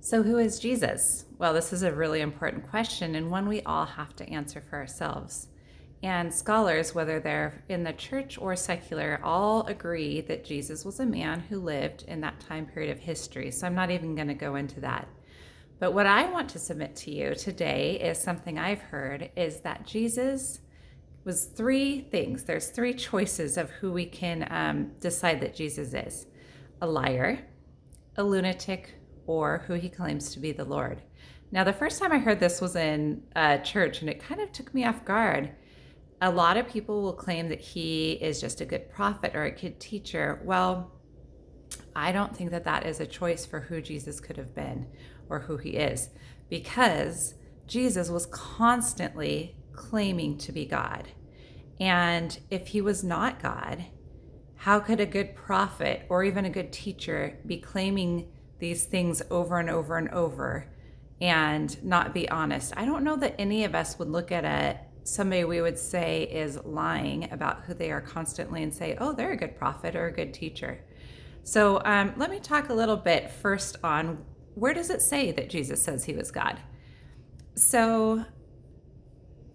So, who is Jesus? Well, this is a really important question and one we all have to answer for ourselves. And scholars, whether they're in the church or secular, all agree that Jesus was a man who lived in that time period of history. So, I'm not even going to go into that. But what I want to submit to you today is something I've heard is that Jesus was three things. There's three choices of who we can decide that Jesus is: a liar, a lunatic, or who he claims to be the Lord. Now, the first time I heard this was in church, and it kind of took me off guard. A lot of people will claim that he is just a good prophet or a good teacher. Well, I don't think that that is a choice for who Jesus could have been or who he is, because Jesus was constantly claiming to be God. And if he was not God, how could a good prophet or even a good teacher be claiming these things over and over and over and not be honest? I don't know that any of us would look at somebody we would say is lying about who they are constantly and say, oh, they're a good prophet or a good teacher. So let me talk a little bit first on where does it say that Jesus says he was God? So,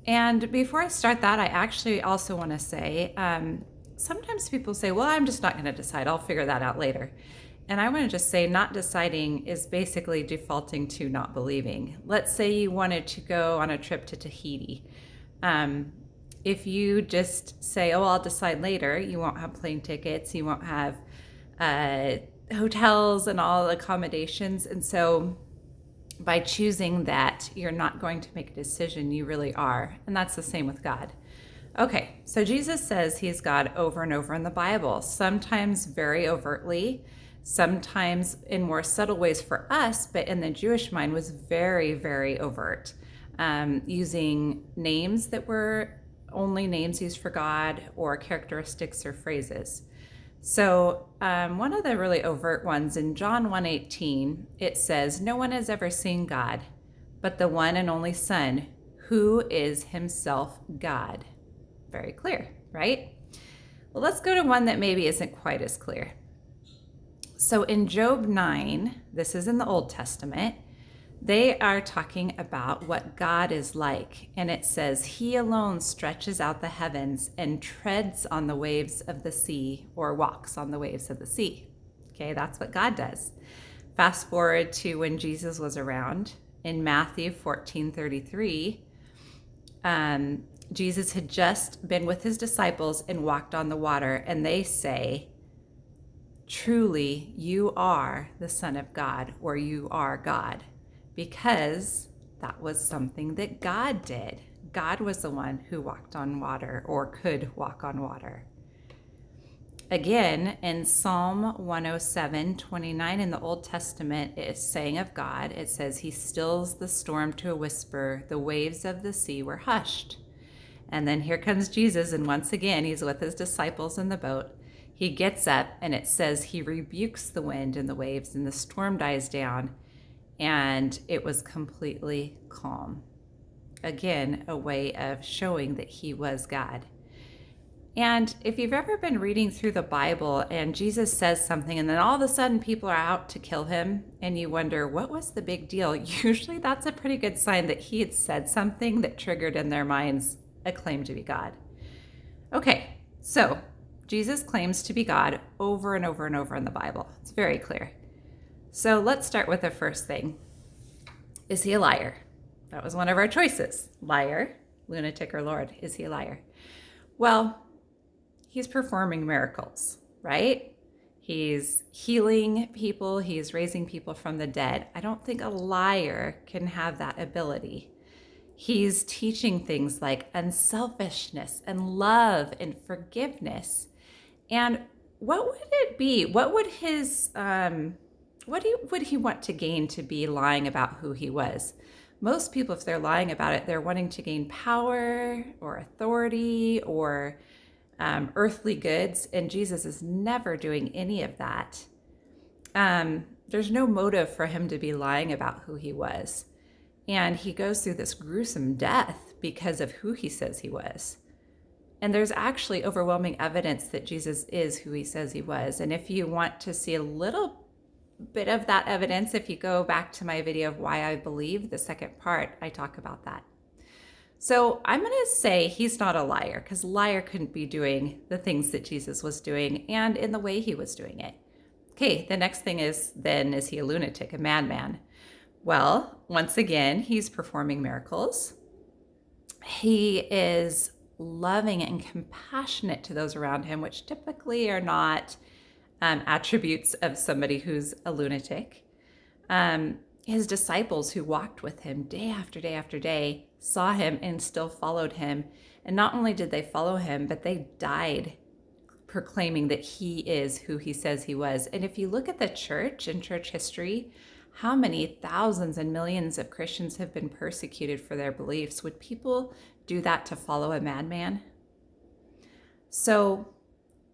and before I start that, I actually also want to say, sometimes people say, well, I'm just not going to decide. I'll figure that out later. And I want to just say not deciding is basically defaulting to not believing. Let's say you wanted to go on a trip to Tahiti. If you just say, oh, I'll decide later, you won't have plane tickets, you won't have hotels and all accommodations. And so by choosing that, you're not going to make a decision, you really are. And that's the same with God. Okay, so Jesus says he's God over and over in the Bible, sometimes very overtly, sometimes in more subtle ways for us, but in the Jewish mind was very, very overt, using names that were only names used for God or characteristics or phrases. So one of the really overt ones in John 1:18, it says, no one has ever seen God, but the one and only Son, who is himself God. Very clear, right? Well, let's go to one that maybe isn't quite as clear. So in Job 9, this is in the Old Testament, they are talking about what God is like. And it says, he alone stretches out the heavens and treads on the waves of the sea, or walks on the waves of the sea. Okay, that's what God does. Fast forward to when Jesus was around in Matthew 14:33. Jesus had just been with his disciples and walked on the water, and they say, truly, you are the Son of God, or you are God, because that was something that God did. God was the one who walked on water or could walk on water. Again, in Psalm 107:29 in the Old Testament, it is saying of God, it says, he stills the storm to a whisper, the waves of the sea were hushed. And then here comes Jesus, and once again, he's with his disciples in the boat. He gets up, and it says he rebukes the wind and the waves, and the storm dies down, and it was completely calm. Again, a way of showing that he was God. And if you've ever been reading through the Bible and Jesus says something and then all of a sudden people are out to kill him and you wonder, what was the big deal? Usually that's a pretty good sign that he had said something that triggered in their minds a claim to be God. Okay, so Jesus claims to be God over and over and over in the Bible. It's very clear. So let's start with the first thing. Is he a liar? That was one of our choices. Liar, lunatic, or Lord. Is he a liar? Well, he's performing miracles, right? He's healing people. He's raising people from the dead. I don't think a liar can have that ability. He's teaching things like unselfishness and love and forgiveness. And what would it be? What would his, would he want to gain to be lying about who he was? Most people, if they're lying about it, they're wanting to gain power or authority or earthly goods. And Jesus is never doing any of that. There's no motive for him to be lying about who he was. And he goes through this gruesome death because of who he says he was. And there's actually overwhelming evidence that Jesus is who he says he was. And if you want to see a little bit of that evidence. If you go back to my video of why I believe, the second part, I talk about that. So I'm going to say he's not a liar, because a liar couldn't be doing the things that Jesus was doing and in the way he was doing it. Okay, the next thing is then, is he a lunatic, a madman? Well, once again, he's performing miracles. He is loving and compassionate to those around him, which typically are not attributes of somebody who's a lunatic. His disciples who walked with him day after day after day saw him and still followed him. And not only did they follow him, but they died proclaiming that he is who he says he was. And if you look at the church and church history, how many thousands and millions of Christians have been persecuted for their beliefs? Would people do that to follow a madman? So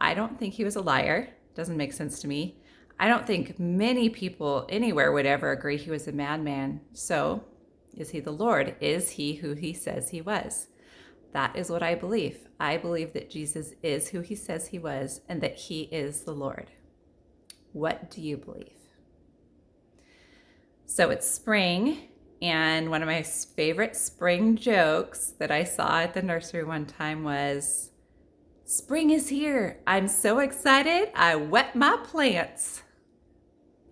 I don't think he was a liar. Doesn't make sense to me. I don't think many people anywhere would ever agree he was a madman. So is he the Lord? Is he who he says he was? That is what I believe. I believe that Jesus is who he says he was and that he is the Lord. What do you believe? So it's spring, and one of my favorite spring jokes that I saw at the nursery one time was, "Spring is here. I'm so excited, I wet my plants."